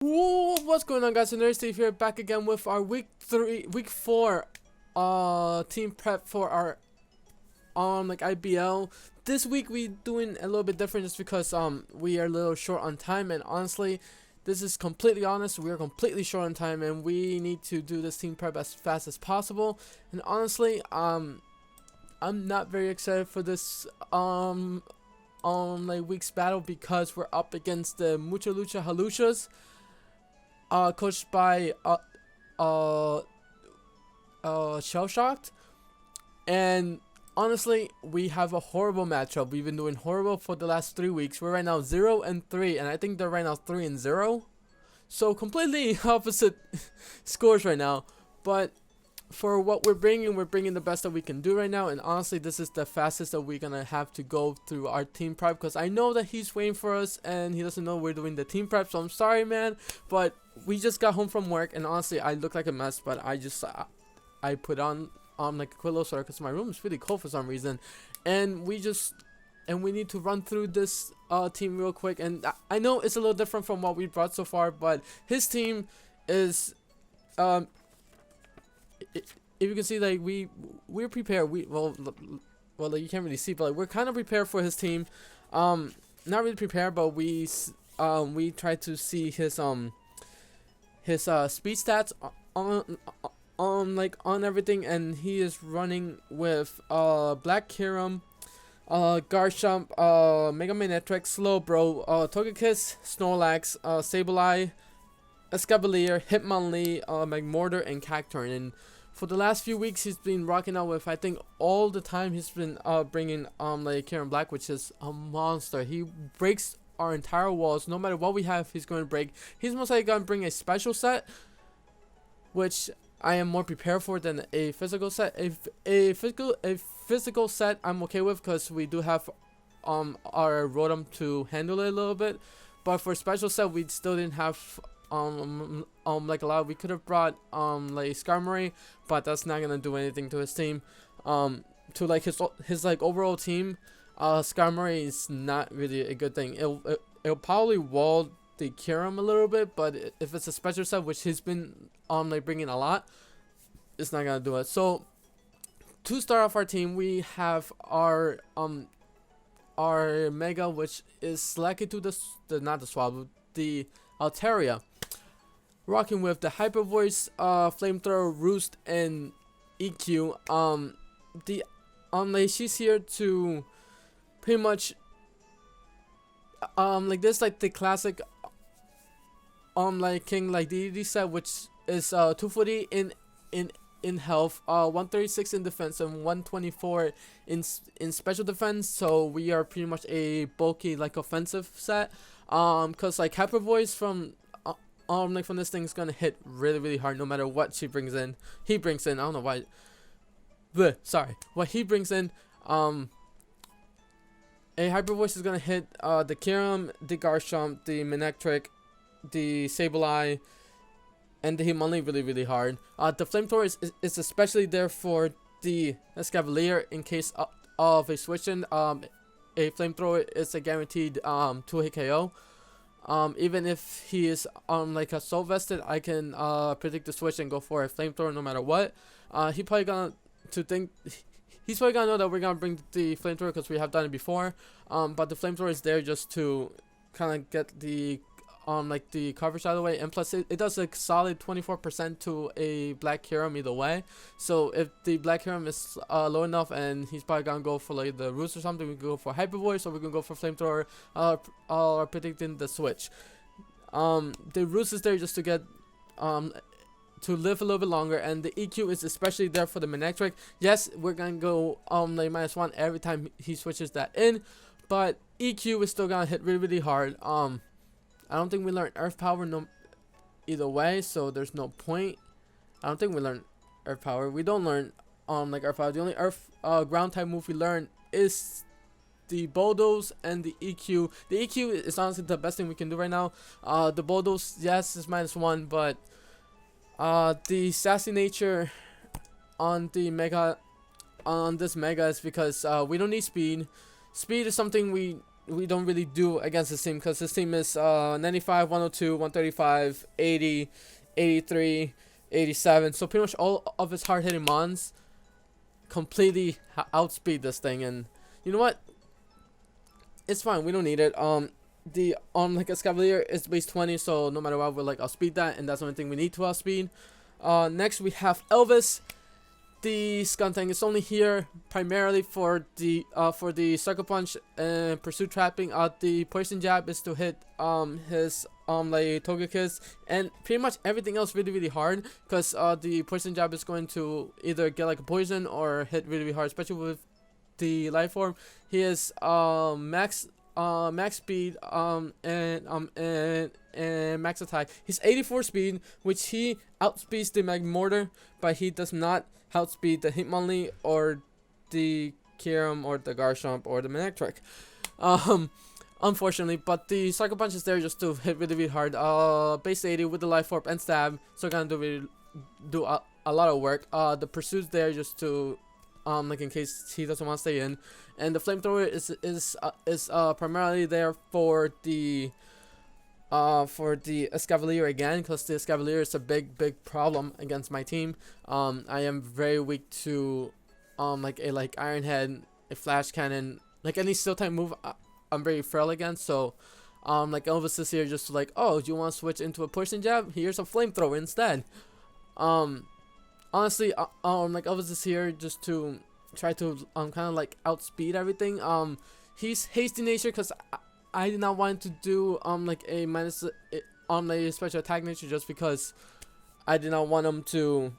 Whoa, what's going on, guys? And Steve here, back again with our week 4 team prep for our IBL. This week we doing a little bit different just because we are a little short on time, and honestly, this is completely honest, we are completely short on time and we need to do this team prep as fast as possible. And honestly, I'm not very excited for this week's battle because we're up against the Mucha Lucha Hawluchas, coached by ShellShock. And honestly, we have a horrible matchup. We've been doing horrible for the last 3 weeks. We're right now 0-3, and I think they're right now 3-0. So completely opposite scores right now. But for what we're bringing the best that we can do right now. And honestly, this is the fastest that we're gonna have to go through our team prep, because I know that he's waiting for us and he doesn't know we're doing the team prep. So I'm sorry, man, but we just got home from work, and honestly, I look like a mess. But I put on like a quick sweater because my room is really cold for some reason, and we need to run through this team real quick. And I know it's a little different from what we brought so far, but his team is if you can see, like, we're prepared. Well, like, you can't really see, but like, we're kind of prepared for his team. Not really prepared, but we try to see his speed stats on everything, and he is running with Black Kiram, Garchomp, Mega Manetrix, Slowbro, Togekiss, Snorlax, Sableye, Escavalier, Hitmonlee, Magmortar, and Cacturne. And for the last few weeks, he's been rocking out with, I think, all the time he's been bringing like Kieran Black, which is a monster. He breaks our entire walls. No matter what we have, he's going to break. He's most likely going to bring a special set, which I am more prepared for than a physical set. A physical set I'm okay with, because we do have our Rotom to handle it a little bit. But for special set, we still didn't have like a lot. We could have brought like Skarmory, but that's not gonna do anything to his team. To like his like overall team, Skarmory is not really a good thing. It'll probably wall the Kyurem a little bit, but if it's a special set, which he's been like bringing a lot, it's not gonna do it. So to start off our team, we have our Mega, which is selected to the not the Swablu, the Altaria, rocking with the Hyper Voice, Flamethrower, Roost, and EQ. Like, she's here to pretty much like this, like the classic like King like DD set, which is 240 in health, 136 in defense, and 124 in special defense. So we are pretty much a bulky like offensive set. Cause like Hyper Voice from like from this thing is gonna hit really hard no matter what he brings in. I don't know why. What he brings in. A Hyper Voice is gonna hit the Kyurem, the Garchomp, the Manectric, the Sableye, and the Hitmonlee really hard. The Flamethrower is especially there for the Escavalier in case of a switch in. A Flamethrower is a guaranteed 2-hit KO. Even if he is like a soul vested, I can predict the switch and go for a Flamethrower no matter what. He's probably gonna know that we're gonna bring the Flamethrower because we have done it before. But the Flamethrower is there just to kind of get the like the coverage out of the way, and plus it does a solid 24% to a Black Kyurem either way. So if the Black Kyurem is low enough and he's probably gonna go for like the Roost or something, we can go for Hyper Voice, or we can go for Flamethrower, predicting the switch. The Roost is there just to get to live a little bit longer, and the EQ is especially there for the Manectric. Yes, we're gonna go like -1 every time he switches that in, but EQ is still gonna hit really hard. I don't think we learn Earth Power either way, so there's no point. I don't think we learn Earth Power. We don't learn like Earth Power. The only Earth ground type move we learn is the Bulldoze and the EQ. The EQ is honestly the best thing we can do right now. The Bulldoze, yes, is -1, but the sassy nature on the Mega, on this Mega, is because we don't need speed. Speed is something we we don't really do against this team, because this team is 95, 102, 135, 80, 83, 87. So pretty much all of his hard hitting mons completely outspeed this thing, and you know what? It's fine. We don't need it. The like a Cavalier is base 20, so no matter what, we'll like outspeed that, and that's the only thing we need to outspeed. Next we have Elvis. The Skuntank is only here primarily for the Sucker Punch and Pursuit Trapping. The Poison Jab is to hit his like Togekiss, and pretty much everything else really hard, because the Poison Jab is going to either get like a poison or hit really hard, especially with the Life Orb. He is max speed and max attack. He's 84 speed, which he outspeeds the Magmortar, but he does not outspeed the Hitmonlee or the Kyurem or the Garchomp or the Manectric. Unfortunately, but the Sucker Punch is there just to hit really hard. Base 80 with the Life Orb and Stab, so gonna do a lot of work. The Pursuit's there just to like in case he doesn't want to stay in, and the Flamethrower is primarily there for the Escavalier again, because the Escavalier is a big problem against my team. I am very weak to like a Iron Head, a Flash Cannon, like any Steel type move. I'm very frail against. So like Elvis is here just to like, oh, do you want to switch into a Poison Jab? Here's a Flamethrower instead. Honestly, like Elvis is here just to try to kind of like outspeed everything. He's hasty nature, because I did not want to do like a minus a special attack nature, just because I did not want him to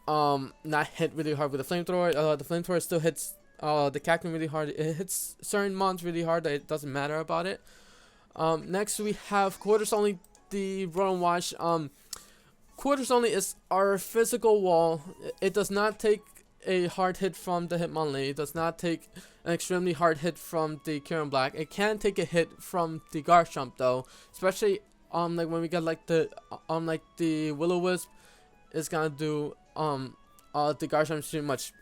not hit really hard with the Flamethrower. The Flamethrower still hits the Cactus really hard. It hits certain mons really hard. It doesn't matter about it. Next we have Quarters Only, the rotom-wash. Quarters Only is our physical wall. It does not take a hard hit from the Hitmonlee. It does not take an extremely hard hit from the Kyurem Black. It can take a hit from the Garchomp though, especially like when we get like the Will-O-Wisp is gonna do the Garchomp pretty much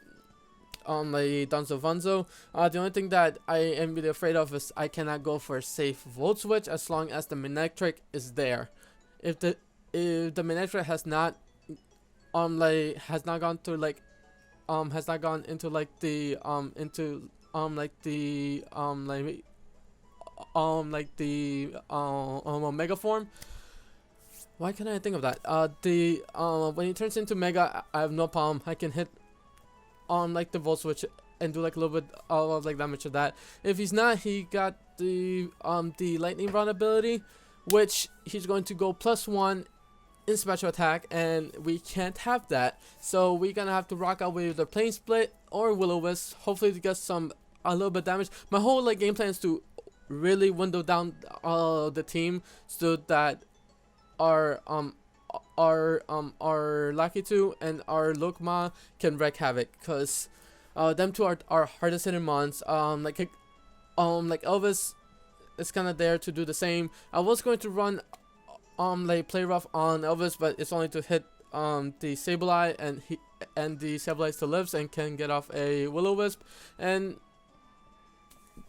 like Dunzo Vunzo. The only thing that I am really afraid of is I cannot go for a safe Volt Switch as long as the Manectric is there. If the Manectric has not gone into like the Mega form. Why can't I think of that? When he turns into Mega, I have no problem. I can hit like the Volt Switch and do like a little bit of like damage to that. If he's not, he got the Lightning Rod ability, which he's going to go +1 in special attack, and we can't have that. So we're gonna have to rock out with either Plane Split or Will-O-Wisp, hopefully to get a little bit damage. My whole like game plan is to really window down the team so that our Lakitu and our Lokma can wreak havoc, because them two are our hardest hitting mons. Like Elvis is kind of there to do the same. I was going to run like play rough on Elvis, but it's only to hit the Sableye, and the Sableye still lives and can get off a Will-O-Wisp, and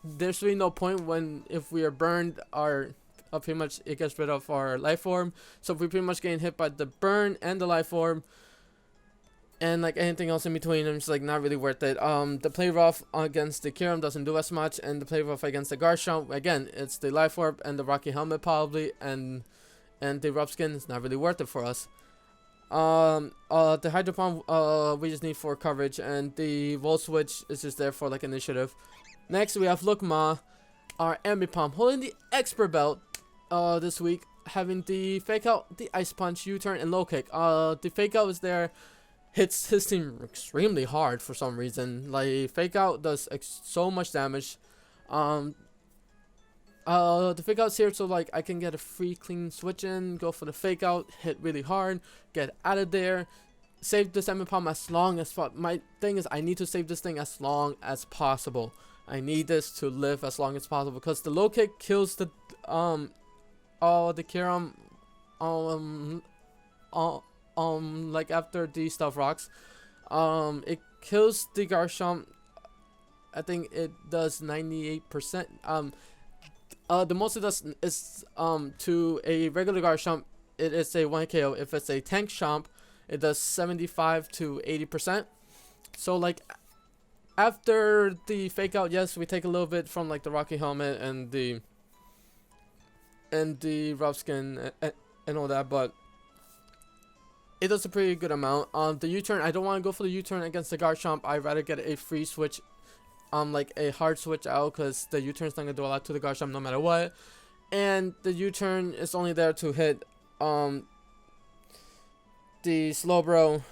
there's really no point if we are burned, pretty much it gets rid of our life form. So if we pretty much getting hit by the burn and the life form, and like anything else in between, I'm just like not really worth it. The play rough against the Kyurem doesn't do as much, and the play rough against the Garchomp, again, it's the life orb and the Rocky Helmet probably, and the rough skin is not really worth it for us. The Hydro Pump we just need for coverage, and the Volt Switch is just there for like initiative. Next we have Lokma, our Ambipom, holding the expert belt this week, having the Fake Out, the Ice Punch, U-Turn, and Low Kick. The Fake Out is there, hits his team extremely hard for some reason. Like Fake Out does so much damage. The Fake Out's here so like I can get a free clean switch in, go for the Fake Out, hit really hard, get out of there, save this Ambipom as long as my thing is I need to save this thing as long as possible. I need this to live as long as possible, because the Low Kick kills the Kyurem like after the Stealth Rocks. It kills the Garchomp I think it does 98%. The most it does is to a regular Garchomp, it is a 1 KO. If it's a tank Chomp, it does 75 to 80%. So like after the fake out, yes, we take a little bit from like the Rocky Helmet and the rough skin and all that, but it does a pretty good amount. The U-turn, I don't want to go for the U-turn against the Garchomp. I'd rather get a free switch, like a hard switch out, because the U-turn's not gonna do a lot to the Garchomp no matter what. And the U-turn is only there to hit the Slowbro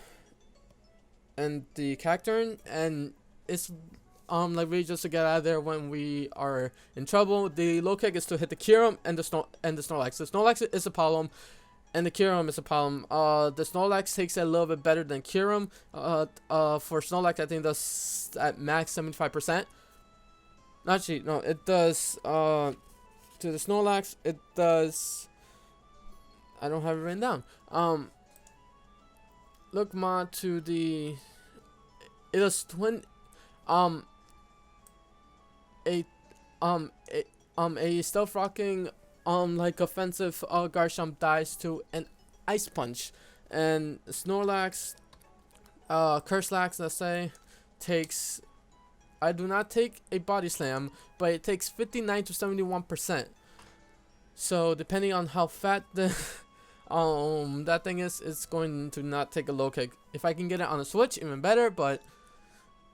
and the Cacturn, and it's like really just to get out of there when we are in trouble. The low kick is to hit the Kyurem and the Snorlax. The Snorlax is a problem, and the Kyurem is a problem. The Snorlax takes it a little bit better than Kyurem. For Snorlax, I think that's at max 75%. Actually, no, it does. To the Snorlax, it does. I don't have it written down. Look, mod to the. It does a stealth rocking like offensive Garchomp dies to an Ice Punch, and Snorlax, Curselax, let's say, takes. I do not take a Body Slam, but it takes 59 to 71%. So depending on how fat the that thing is, it's going to not take a low kick. If I can get it on a switch, even better. But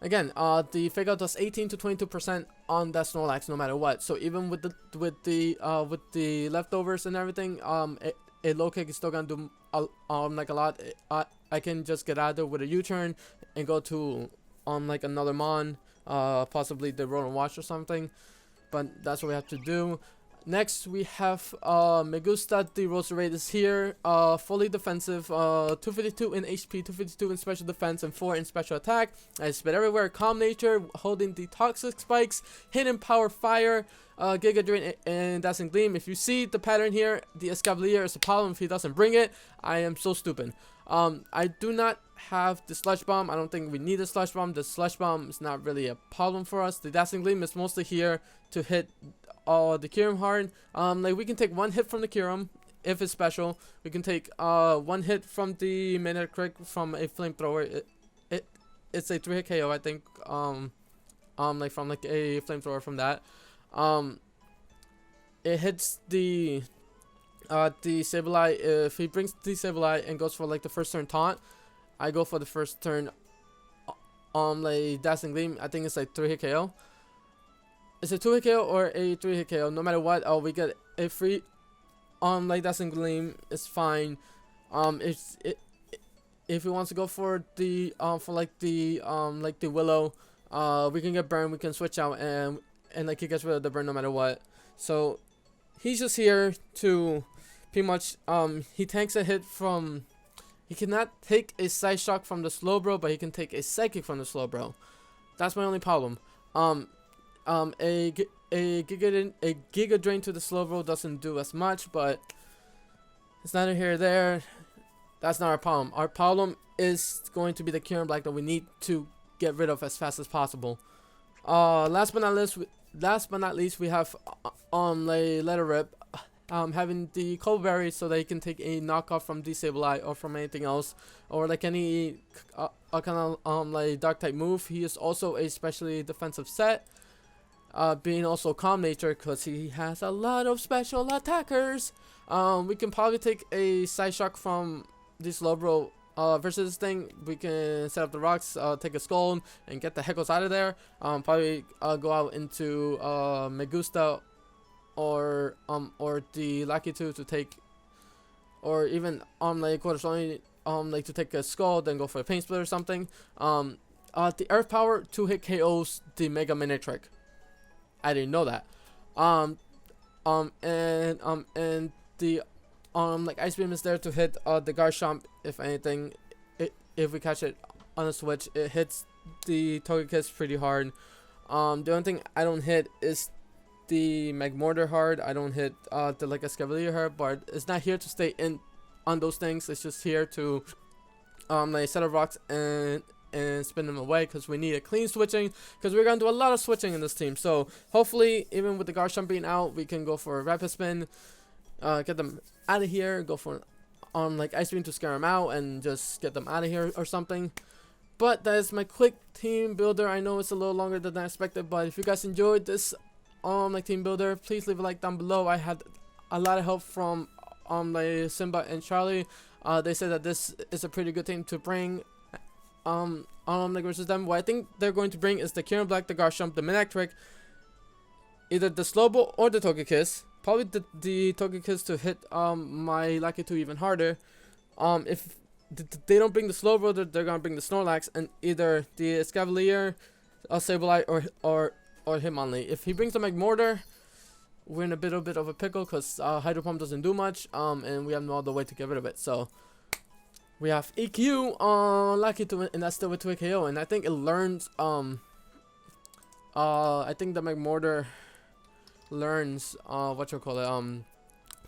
again, the fake out does 18 to 22% on that Snorlax, no matter what. So even with the leftovers and everything, a low kick is still gonna do like a lot. I can just get out there with a U-turn and go to like another Mon, possibly the rotom-wash or something. But that's what we have to do. Next, we have Megusta. The Rosa rate is here, fully defensive, 252 in HP, 252 in special defense, and 4 in special attack. I spit everywhere. Calm nature, holding the toxic spikes, hidden power fire, Giga Drain, and Dazzling Gleam. If you see the pattern here, the Escavalier is a problem if he doesn't bring it. I am so stupid. I do not have the Slush Bomb. I don't think we need a Slush Bomb. The Slush Bomb is not really a problem for us. The Dazzling Gleam is mostly here to hit the Kyurem hard. Like we can take one hit from the Kyurem if it's special. We can take one hit from the Manectric from a flamethrower. It's a 3-hit KO, I think. Like from like a flamethrower from that. It hits the Sableye. If he brings the Sableye and goes for like the first turn taunt, I go for the first turn like Dazzling Gleam. I think it's like 3-hit KO. It's a 2-hit KO or a 3-hit KO. No matter what, we get a free like Dazzling Gleam. It's fine. If he wants to go for the like the Willow, we can get burned. We can switch out and like he gets rid of the burn no matter what. So he's just here to pretty much he tanks a hit from. He cannot take a Side Shock from the Slowbro, but he can take a Psychic from the Slowbro. That's my only problem. A Giga Drain to the Slowbro doesn't do as much, but it's neither here nor there. That's not our problem. Our problem is going to be the Kyurem Black that we need to get rid of as fast as possible. Last but not least, we have Letter Rip, having the Cold Berry so they can take a knockoff from the Sableye or from anything else, or like any kind of like Dark type move. He is also a specially defensive set. Being also Calm Nature because he has a lot of special attackers. We can probably take a Side Shock from this Slowbro versus this thing. We can set up the rocks, take a Scald, and get the heckles out of there. Probably go out into Megusta or the Lucky 2 to take, or even like Quartersoni like to take a Scald, then go for a Pain Split or something. The Earth Power 2-hit KOs the Mega Manectric. I didn't know that. And the like Ice Beam is there to hit the Garchomp. If anything, if we catch it on a switch, it hits the Togekiss pretty hard. The only thing I don't hit is the Magmortar hard. I don't hit the like Escavalier hard, but it's not here to stay in on those things. It's just here to like set up rocks and and spin them away, because we need a clean switching, because we're going to do a lot of switching in this team. So hopefully, even with the Garchomp being out, we can go for a rapid spin, get them out of here, go for like Ice Beam to scare them out and just get them out of here or something. But that is my quick team builder. I know it's a little longer than I expected, but if you guys enjoyed this like team builder, please leave a like down below. I had a lot of help from like Simba and Charlie. They said that this is a pretty good team to bring like versus them. What I think they're going to bring is the Kyurem Black, the Garchomp, the Manectric, either the Slowbro or the Togekiss. Probably the Togekiss to hit my Lakitu even harder. If they don't bring the Slowbro, they're gonna bring the Snorlax, and either the Escavalier, Sableye, or Hitmonlee. If he brings the Magmortar, we're in a bit of a pickle, because Hydro Pump doesn't do much, and we have no other way to get rid of it. So we have EQ Lakitu, and that's still with 2 KO, and I think it learns I think the Magmortar learns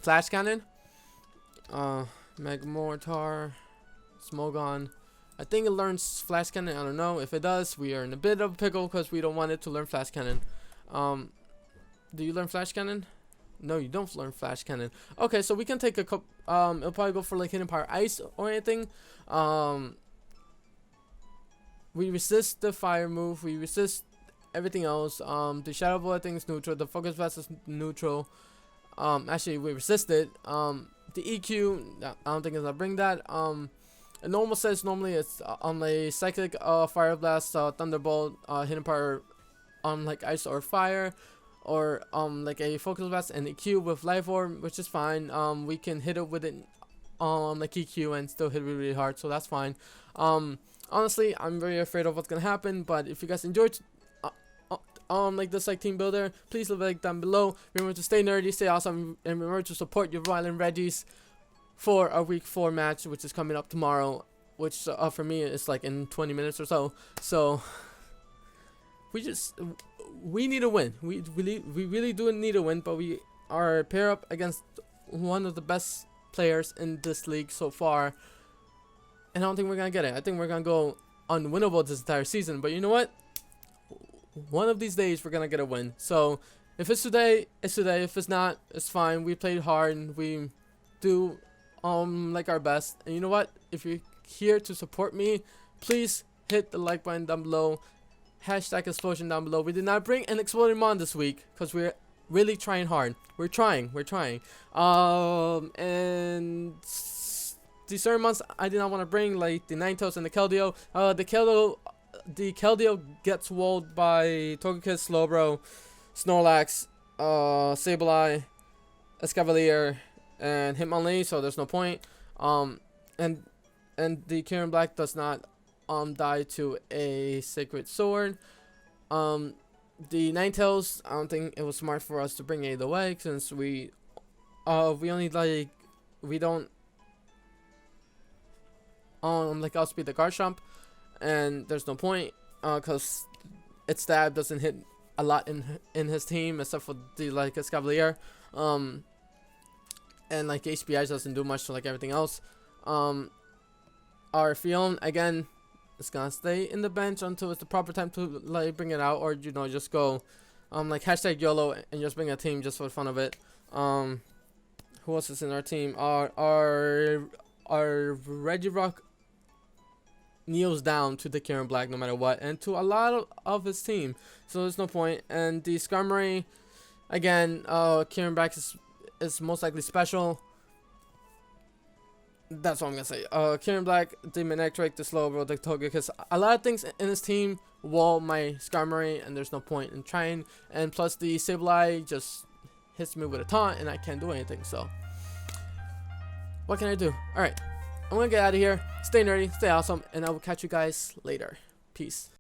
Flash Cannon. Magmortar, Smogon. I think it learns Flash Cannon. I don't know. If it does, we are in a bit of a pickle, because we don't want it to learn Flash Cannon. Do you learn Flash Cannon? No, you don't learn Flash Cannon. Okay, so we can take a couple. It'll probably go for like Hidden Power Ice or anything. We resist the fire move. We resist everything else. The Shadow Ball, I think, is neutral. The Focus Blast is neutral. Actually, we resist it. The EQ, I don't think it's gonna bring that. A normal says normally it's on a Psychic, Fire Blast, Thunderbolt, Hidden Power, like Ice or Fire, or like a Focus Blast and EQ with Life Orb, which is fine. We can hit it with it like EQ and still hit it really hard, so that's fine. Honestly, I'm very afraid of what's gonna happen, but if you guys enjoyed like this like team builder, please leave a like down below. Remember to stay nerdy, stay awesome, and remember to support your Rhode and Regis for our week 4 match, which is coming up tomorrow, which for me is like in 20 minutes or so. So we need a win. We really do need a win, but we are pair up against one of the best players in this league so far, and I don't think we're gonna get it. I think we're gonna go unwinnable this entire season, but you know what? One of these days we're gonna get a win. So if it's today, it's today. If it's not, it's fine. We played hard and we do like our best. And you know what? If you're here to support me, please hit the like button down below. Hashtag explosion down below. We did not bring an exploding mon this week, because we're really trying hard. We're trying. And the certain months I did not want to bring, like the Ninetales and the Keldeo. The Keldeo gets walled by Togekiss, Slowbro, Snorlax, Sableye, Escavalier, and Hitmonlee, so there's no point. And the Kyurem Black does not die to a Sacred Sword. The Ninetales, I don't think it was smart for us to bring either way, since we only like, we don't like outspeed the Garchomp, and there's no point, because its stab doesn't hit a lot in his team, except for the like Escavalier, and like HPI doesn't do much to like everything else. Our Fion, again, is gonna stay in the bench until it's the proper time to like bring it out, or you know, just go like hashtag YOLO and just bring a team just for the fun of it. Who else is in our team? Our Regirock kneels down to the Kyurem Black no matter what, and to a lot of his team, so there's no point. And the Skarmory, again, Kyurem Black is most likely special. That's what I'm gonna say. Kyurem Black, the Manectric, the Slowbro, the Togekiss, a lot of things in his team wall my Skarmory, and there's no point in trying. And plus the Sableye just hits me with a taunt, and I can't do anything. So what can I do? All right, I'm gonna get out of here. Stay nerdy, stay awesome, and I will catch you guys later. Peace.